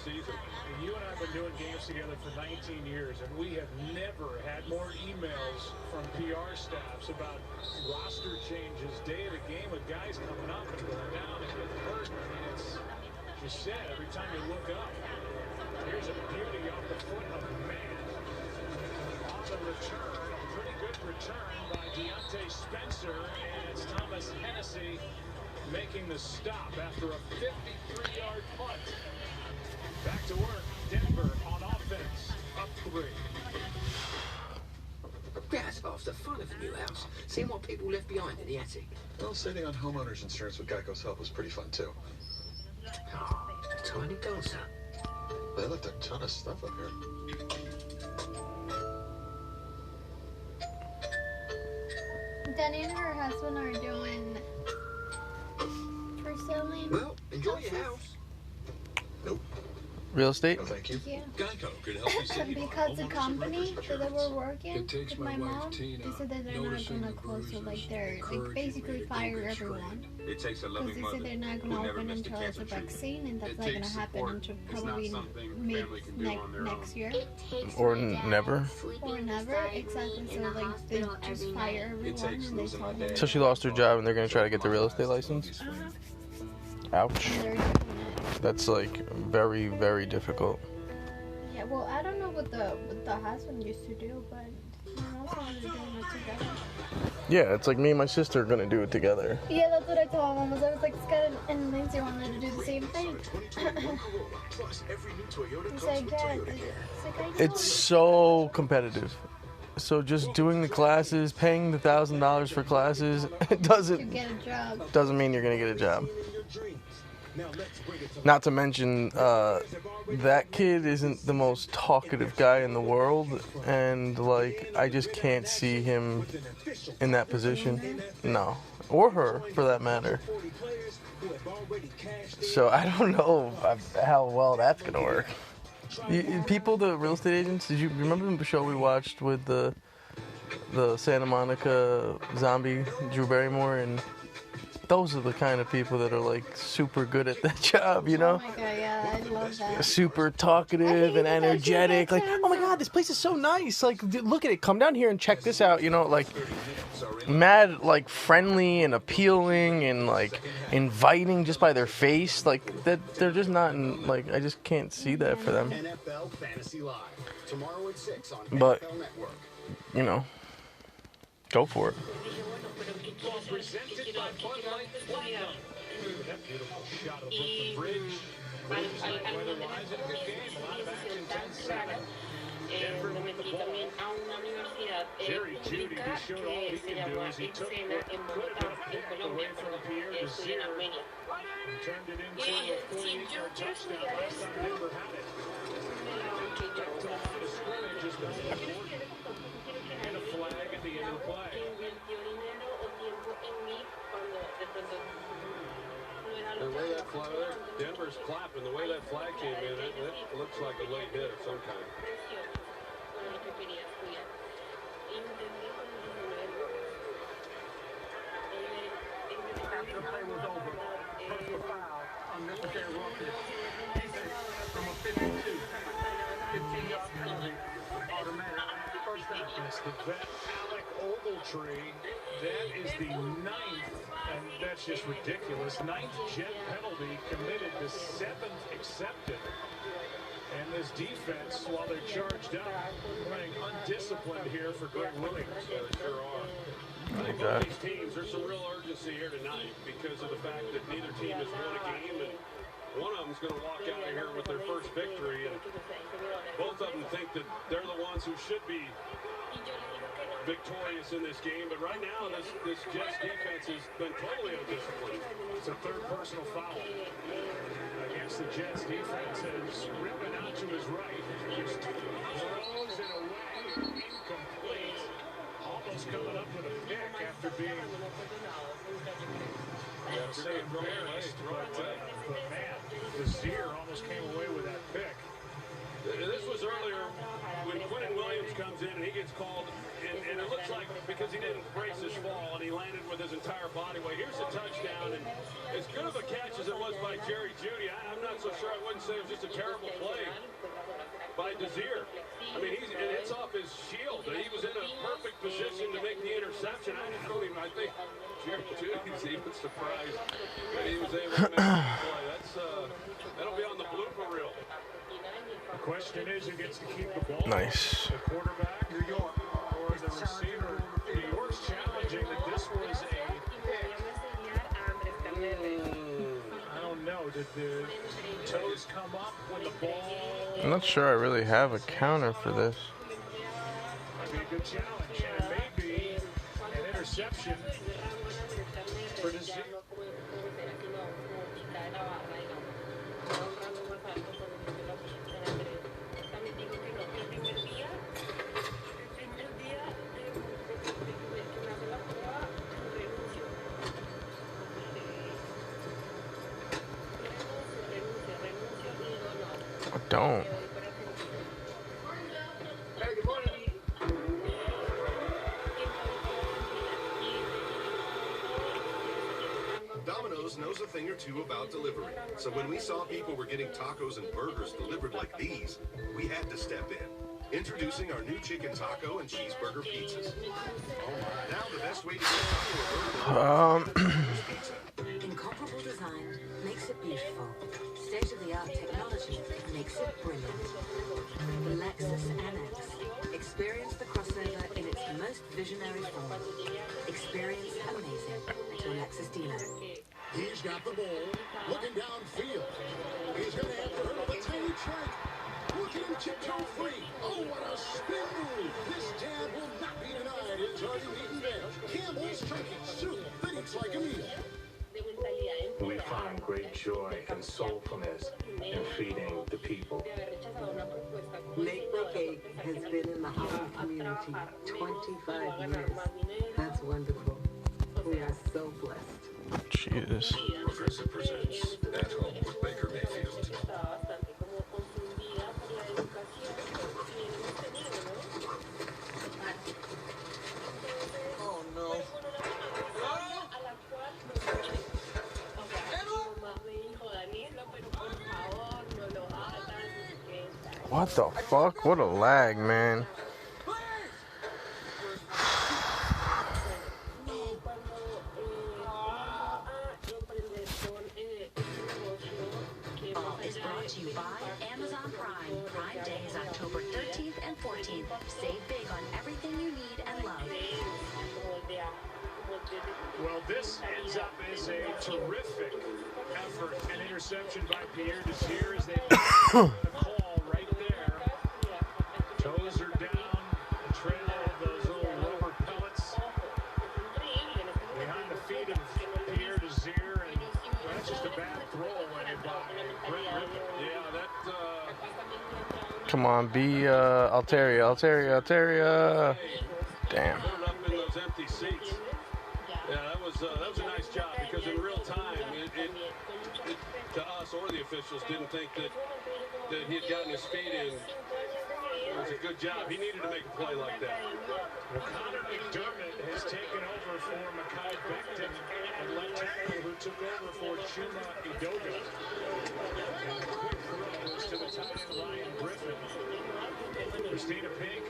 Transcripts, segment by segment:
season. And you and I have been doing games together for 19 years, and we have never had more emails from PR staffs about roster changes, day of the game, with guys coming up and going down and getting hurt. I mean, it's, as you said, every time you look up, here's a beauty off the foot of man. On the return, a pretty good return by Deontay Spencer, and it's Thomas Hennessy making the stop after a 53-yard punt. Back to work, Denver on offense, up 3. That's half the fun of a new house. Seeing what people left behind in the attic. Well, saving on homeowners insurance with Geico's help was pretty fun, too. Oh, the tiny dancer. They left a ton of stuff up here. Danny and her husband are doing for selling. Well, enjoy your house. Nope. Real estate? No, thank you. Yeah. Geico could help you save Because the company that they were working It takes with my my wife, mom, Tina, they said that they're not noticing gonna the close, so like bruises, they're like encouraging me basically to go fire get everyone. trained. It takes a Because loving they mother said they're not who gonna never open missed a until there's a cancer treatment. vaccine, and that's It not gonna takes happen support. until It's not probably something mid family can do on their next own. year. Or never. Or never, exactly. So like they just fire everyone, takes and they losing my told them dad. So she lost her job and they're going to try to get the real estate license? Ouch. they're doing it. That's like very, very difficult. Yeah, well, I don't know what the husband used to do, but my mom's wanted to do it together. Yeah, it's like me and my sister are going to do it together. Yeah, that's what I told mom. I was like, Scott and Lindsay wanted to do the same thing. He's like, yeah. It's so competitive. So just doing the classes, paying the $1,000 for classes, it to doesn't get a job. mean you're going to get a job. Not to mention, that kid isn't the most talkative guy in the world, and like I just can't see him in that position. No, or her for that matter. So I don't know how well that's gonna work. People, the real estate agents. Did you remember the show we watched with the Santa Monica zombie Drew Barrymore? And those are the kind of people that are like super good at that job, you know? Oh my god, yeah, I love that. Super talkative and energetic. Like, oh my god, this place is so nice. Like, look at it. Come down here and check this out. You know, like, mad, like, friendly and appealing and like inviting just by their face. Like, that they're just not in, like, I just can't see that for them. NFL Fantasy Live tomorrow at 6 on But, NFL Network. you know, go for it. Presented by Bud Light Platinum. That beautiful shot of Brooklyn Bridge. Weather-wise, in a good game. A lot of action, 10-7. Denver with the ball. Jerry Jeudy just showed all he can do as he took what could have been a pick away from Pierre Desir and turned it into a 48-yard touchdown last time Denver had it. Back off the scrimmage just a minute. And a flag at the end of the play. The way that flag, Denver's clapping. The way that flag came in, it looks like a late hit of some kind. After the play was over, personal foul, unnecessary roughness. Defense from a 52, 15-yard penalty, automatic first down. It's the vet Alec Ogletree. That is the 9th, and that's just ridiculous. 9th jet penalty committed, the 7th accepted. And this defense, while they're charged up, playing undisciplined here for Greg Williams. They sure are. I think both these teams, there's some real urgency here tonight because of the fact that neither team has won a game, and one of them's going to walk out of here with their first victory, and both of them think that they're the ones who should be victorious in this game. But right now, this Jets defense has been totally undisciplined. It's a third personal foul against the Jets defense, as ripping out to his right, just throws it away, incomplete. Almost coming up with a pick after being embarrassed, but man, Desir almost came away with that pick. This was earlier when Quentin Williams comes in and he gets called, and it looks like because he didn't brace his fall and he landed with his entire body weight. Here's a touchdown, and as good of a catch as it was by Jerry Jeudy, I'm not so sure. I wouldn't say it was just a terrible play by Desir. I mean, and it's off his shield. He was in a perfect position to make the interception. I think Jerry Judy's even surprised that he was able to make that play. That'll be on the blooper reel. The question is, who gets to keep the ball? Nice. The quarterback, New York, or the receiver? New York's challenging that this was a I don't know. Did the toes come up when the ball? I'm not sure I really have a counter for this. Might be a good challenge, and it may be an interception for the Zeke. I don't. Domino's knows a thing or two about delivery. So when we saw people were getting tacos and burgers delivered like these, we had to step in. Introducing our new chicken taco and cheeseburger pizzas. Now the best way to get a taco or burger is pizza. Incomparable design makes it beautiful. State-of-the-art technology makes it brilliant. The Lexus NX. Experience the crossover in its most visionary form. Experience amazing at your Lexus dealer. He's got the ball, looking downfield. He's going to have to hurdle the tiny track. Look at him tiptoe free. Oh, what a spin move. This jab will not be denied. It's already eaten there. Campbell's turkey soup that eats like a meal. We find great joy and soulfulness in feeding the people. Make the Cake has been in the Holland community 25 years. That's wonderful. We are so blessed. Jesus. Progressive presents At Home with Baker Mayfield. Oh, no. What the fuck? What a lag, man. Is brought to you by Amazon Prime. Prime Day is October 13th and 14th. Save big on everything you need and love. Well, this ends up as a terrific effort. An interception by Pierre Desir as they the call right there. Toes are down. The trail of those little rubber pellets behind the feet of Pierre Desir, and that's just a bad throwaway by Brett Rippon. Yeah, Come on, be Alteria. Damn. put it up in those empty seats. Yeah, that was a nice job because in real time, it to us or the officials didn't think that he had gotten his feet in. It was a good job. He needed to make a play like that. Well, Connor McDermott has taken over for Mekhi Becton, and left tackle who took over for Chuma Edoga. And the quick throws to the tight end Ryan Griffin. Christina Pink,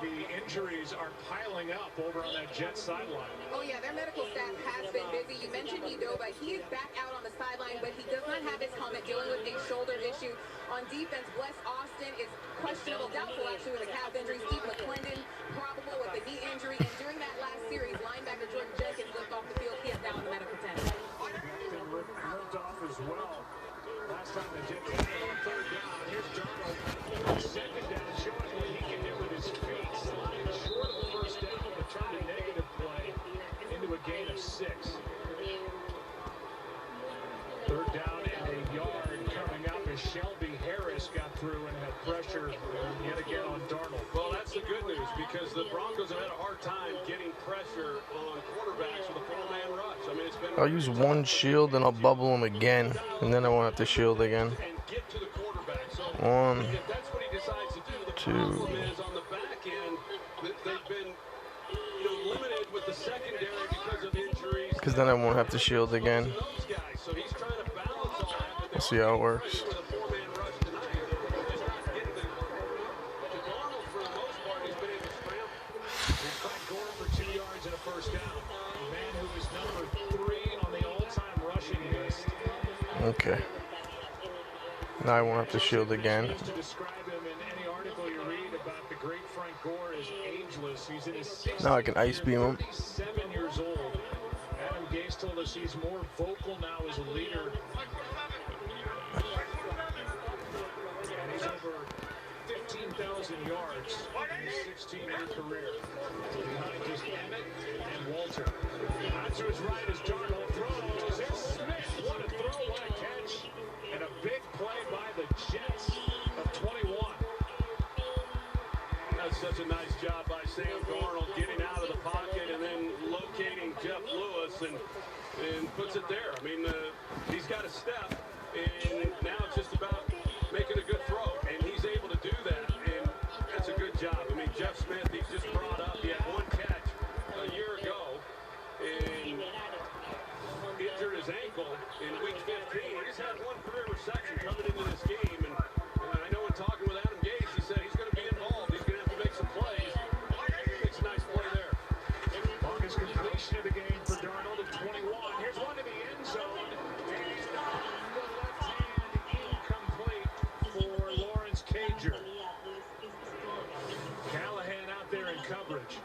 the injuries are piling up over on that Jets sideline. Oh yeah, their medical staff has been busy. You mentioned Edoga. He is back out on the sideline, but he does not have his helmet, dealing with a shoulder issue. On defense, Bless Austin is questionable, doubtful actually with a calf injury. Steve McClendon probable with a knee injury. And during that last series, linebacker Jordan Jenkins limped off the field. He is down in the medical tent. Becton limped off as well. Last time the Jets had it on third down. Here's Darnold. Second down, showing what he can do with his feet. Sliding short of the first down to turn a negative play into a gain of 6. Third down and a yard coming up as Shelby Harris got through and had pressure yet again on Darnold. Well, that's the good news because the Broncos have had a hard time getting pressure on quarterbacks with a four-man rush. I mean, it's been. I'll use one shield and I'll bubble him again, and then I won't have to shield again. And get to the quarterback. So One, if that's what he decides to do, the two, problem is on the back weekend. They've been, limited with the secondary because of injuries. Because then I won't have to shield again. Those guys, so he's trying to balance all that. We'll see how it works. With a four-man rush tonight, just not getting to Darnold for the most part. He's been able to scramble. In fact, Gore for 2 yards and a first down. A man who is number 3 on the all-time rushing list. Okay. Now I won't have to shield again. To describe him in any article you read about the great Frank Gore is ageless. He's in his 60s. Now I can ice beam him. 37 years old. Adam Gase told us he's more vocal now as a leader. And he's over 15,000 yards in his 16-year career. Behind just Emmett and Walter. Out to his right as Darnold throws. Here's Smith. What a throw, what a catch. And a big play by the Jets of 21. That's such a nice job by Sam Darnold getting out of the pocket and then locating Jeff Lewis and puts it there. I mean, he's got a step, and now it's just about making a good throw, and he's able to do that, and that's a good job. I mean, Jeff Smith, he's just brought up. He had one catch a year ago and injured his ankle in week 15. He's had one career reception coming into this game, and I know in talking with Adam Gase, he said he's going to be involved. He's going to have to make some plays. Makes a nice play there. Longest completion of the game for Darnold at 21. Here's one to the end zone. And he's off the left hand, incomplete for Lawrence Cager. Callahan out there in coverage.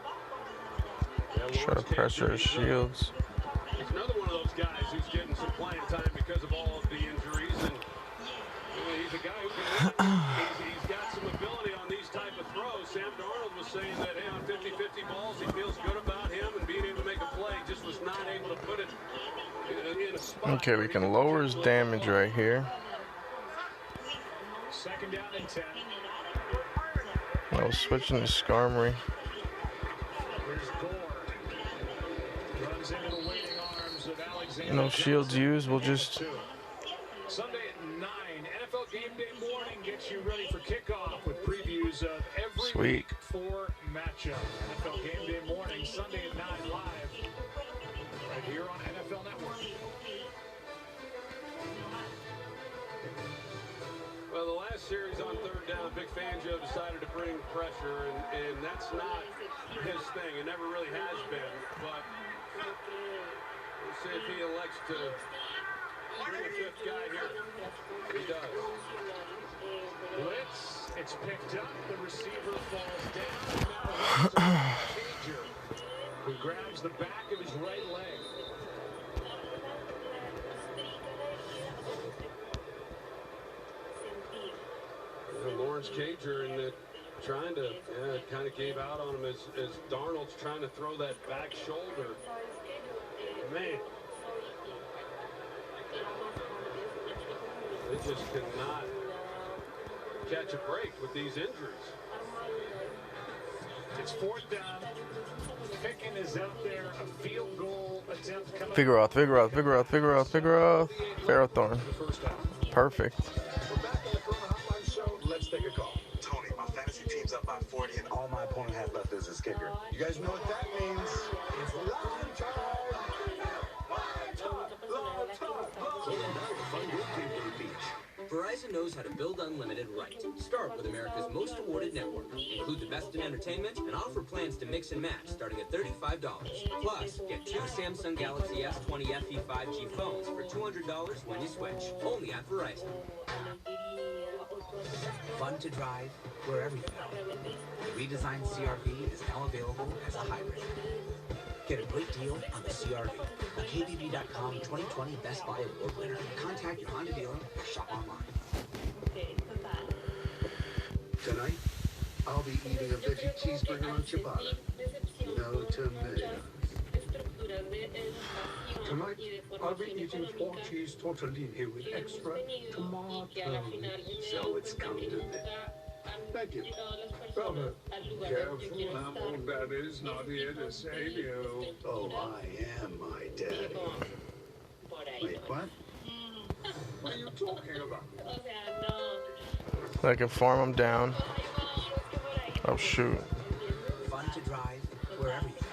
Try to pressure his shields. He's another one of those guys who's getting some playing time because of all of the injuries, and he's a guy who can he's got some ability on these type of throws. Sam Darnold was saying that, hey, on 50-50 balls, he feels good about him and being able to make a play, just was not able to put it in a spot. Okay, we can lower his damage right here. Second down and 10. I was switching to Skarmory. Here's Gore. Runs into the waiting arms of Alexander. No shields used, we'll just... Sunday at 9, NFL Game Day morning gets you ready for kickoff with previews of every Sweet. week 4 matchup. NFL Game Day morning, Sunday at 9 live, right here on NFL Network. Well, the last series on third down, Vic Fangio decided to bring pressure, and that's not his thing. It never really has been, but we'll see if he elects to bring a fifth guy here. He does. Blitz, it's picked up, the receiver falls down, now Cager, who grabs the back of his right leg. Lawrence Cager and trying to kind of gave out on him as Darnold's trying to throw that back shoulder. Man, they just cannot catch a break with these injuries. It's fourth down. Pickens is out there. A field goal attempt coming. Figure out. Ferrothorn. Perfect. We're back on the Corona Hotline Show. Let's take a call. Tony, my fantasy team's up by 40, and all my opponent has left is his kicker. You guys know what that means? It's line time. Verizon knows how to build unlimited right. Start with America's most awarded network. Include the best in entertainment and offer plans to mix and match starting at $35. Plus, get 2 Samsung Galaxy S20 FE 5G phones for $200 when you switch. Only at Verizon. Fun to drive wherever you go. The redesigned CR-V is now available as a hybrid. Get a great deal on the CR-V, a KBB.com 2020 Best Buy Award winner. Contact your Honda dealer or shop online. Tonight, I'll be eating a veggie cheeseburger on ciabatta. No tomatoes. Tonight, I'll be eating 4 cheese tortellini with extra tomato. So it's come to this. Thank you. Robert, careful, Apple Daddy's not here to save you. Oh, I am my daddy. Wait, what? What are you talking about? I can farm him down. Oh, shoot. to drive wherever you go.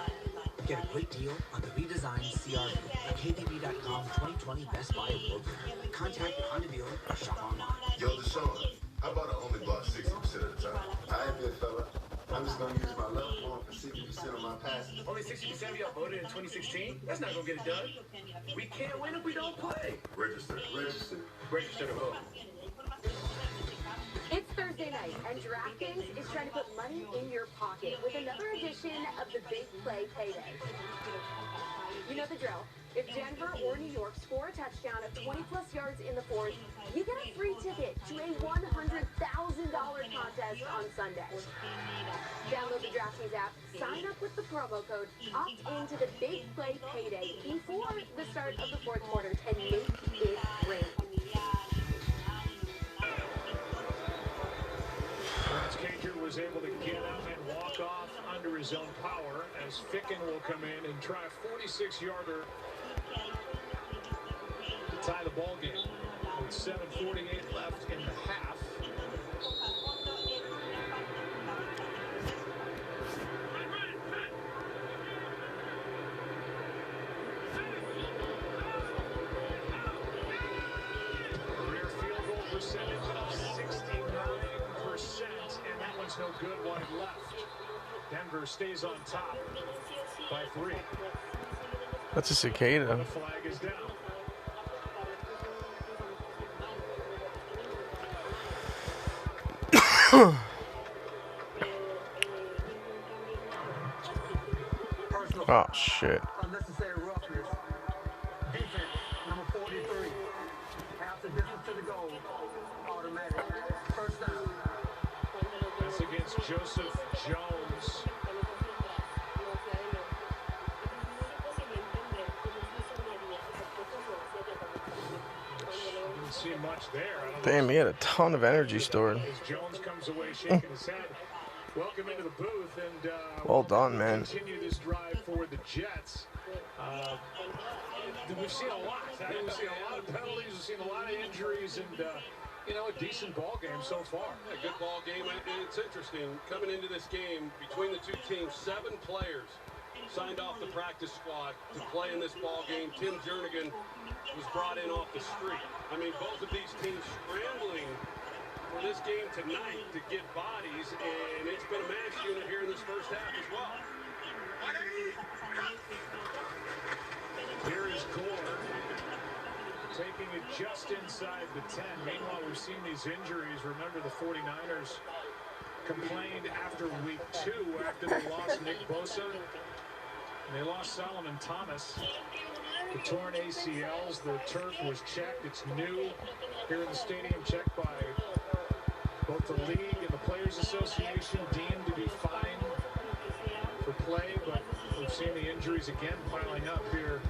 Get a great deal on the redesigned CRV, a KBB.com 2020 Best Buy Award winner. Contact your Honda dealer or shop online. Yo, Deshaun, how about I only bought 60% of the time? I ain't big fella. I'm just gonna use my left arm for 60% of my passes. Only 60% of y'all voted in 2016? That's not gonna get it done. We can't win if we don't play. Register. Register to vote. It's Thursday night, and DraftKings is trying to put money in your pocket with another edition of the Big Play Payday. You know the drill. If Denver or New York score a touchdown of 20-plus yards in the fourth, you get a free ticket to a $100,000 contest on Sunday. Download the DraftKings app, sign up with the promo code, opt into the Big Play Payday before the start of the fourth quarter, and make it rain. Lance Cager was able to get up and walk off under his own power as Ficken will come in and try a 46-yarder to tie the ball game with 7:48 left in the half. Career field goal percentage of 69%, and that one's no good. One left. Denver stays on top by 3. That's a cicada. The flag is down. Oh shit. Unnecessary roughness. Defense, number 43. Half the distance to the goal. Automatic. First down. That's against Joseph Jones. Didn't see much there. Damn, he had a ton of energy stored. As Jones comes away shaking his head. Welcome into the booth, and Well done, man. Continue this drive for the Jets. We've seen a lot. We've seen a lot of penalties. We've seen a lot of injuries, and a decent ball game so far. A good ball game, and it's interesting coming into this game between the two teams. 7 players signed off the practice squad to play in this ball game. Tim Jernigan was brought in off the street. I mean, both of these teams scrambling for this game tonight to get bodies, and it's been a match unit here in this first half as well. Here is Gore taking it just inside the 10. Meanwhile, we've seen these injuries. Remember, the 49ers complained after week 2 after they lost Nick Bosa. And they lost Solomon Thomas. The torn ACLs, the turf was checked. It's new here in the stadium, checked by both the league and the Players Association, deemed to be fine for play, but we've seen the injuries again piling up here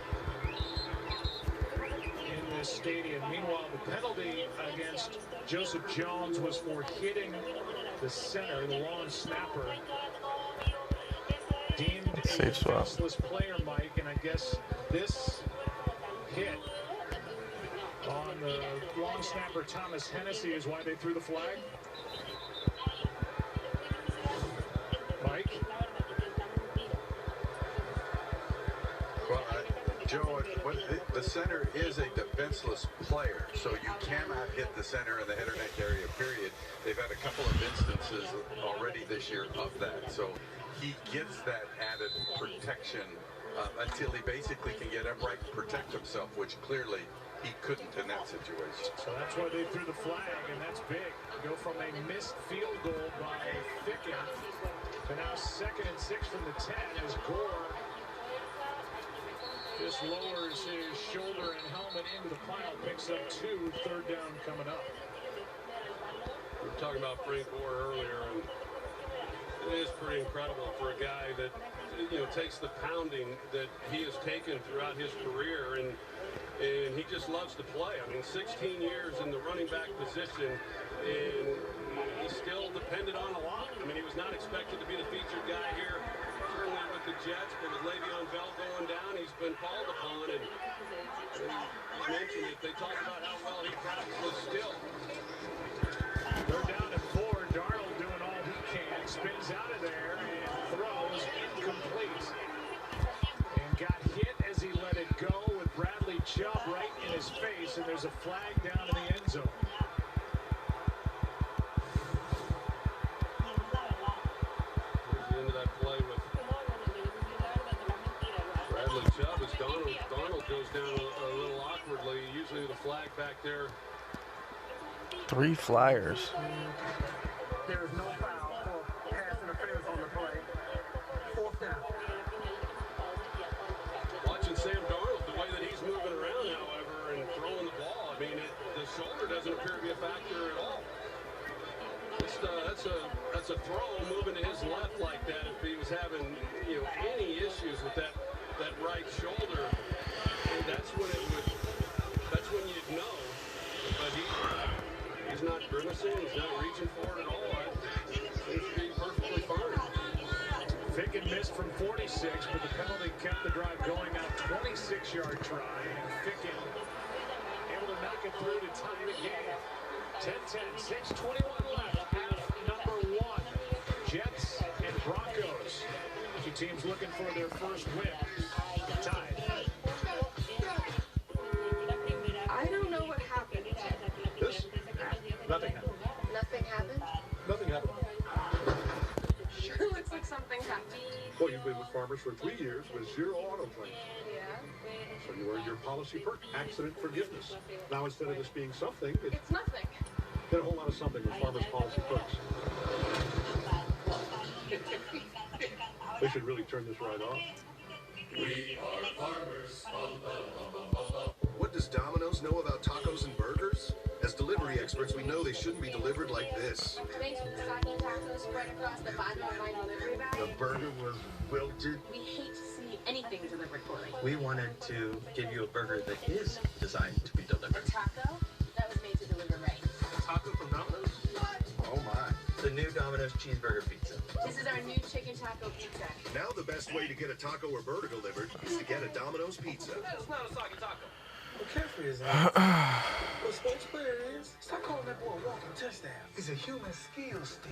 in this stadium. Meanwhile, the penalty against Joseph Jones was for hitting the center, the long snapper. Deemed a defenseless player, Mike, and I guess this hit on the long snapper Thomas Hennessy is why they threw the flag. Mike? Well, Joe, the center is a defenseless player, so you cannot hit the center in the head or neck area, period. They've had a couple of instances already this year of that, so he gets that added protection until he basically can get upright and protect himself, which clearly he couldn't in that situation. So that's why they threw the flag, and that's big. Go from a missed field goal by Ficken to now 2nd and 6 from the 10 as Gore just lowers his shoulder and helmet into the pile, picks up 2, 3rd down coming up. We were talking about Frank Gore earlier, and it is pretty incredible for a guy that takes the pounding that he has taken throughout his career, and he just loves to play. I mean, 16 years in the running back position, and he's still depended on a lot. I mean, he was not expected to be the featured guy here, certainly with the Jets, but with Le'Veon Bell going down, he's been called upon, and he mentioned it. They talk about how well he practices still. They're down at 4. Darnold doing all he can, spins out of there and throws Bradley Chubb right in his face, and there's a flag down in the end zone. Here's the end of that play with Bradley Chubb as Darnold goes down a little awkwardly. Usually the flag back there. 3 flyers. There is no foul for pass interference on the play. 4th down. Watching Sam Darnold, the way that he's moving around, however, and throwing the ball, I mean, the shoulder doesn't appear to be a factor at all. That's a throw moving to his left like that. If he was having any issues with that right shoulder, that's when you'd know. But he's not grimacing. He's not reaching for it at all. It seems to be perfectly fine. Ficken missed from 46, but the penalty kept the drive going on a 26-yard try. And Ficken able to knock it through to tie the game. 10-10, 6:21 left. Half number 1. Jets and Broncos. Two teams looking for their first win. Tied. I don't know what happened. This? Nothing happened. Nothing happened? Nothing happened. Sure looks like something happened. Well, you've been with Farmers for 3 years with 0 auto claims. Yeah. So you earned your policy perk, accident forgiveness. Now, instead of this being something, It's nothing. get a whole lot of something with Farmers policy perks. They should really turn this right off. We are farmers. What does Domino's know about tacos and burgers? As delivery experts, we know they shouldn't be delivered like this. Thanks for the stocking tacos spread across the bottom of my delivery bag. The burger was wilted. We hate to see anything delivered poorly. We wanted to give you a burger that is designed to be delivered. A taco that was made to deliver right. Taco from Domino's? Oh my. The new Domino's cheeseburger pizza. This is our new chicken taco pizza. Now the best way to get a taco or burger delivered is to get a Domino's pizza. It's not a soggy taco. McCaffrey is out. What a sports player is. Stop calling that boy a walking touchdown. He's a human skill stick.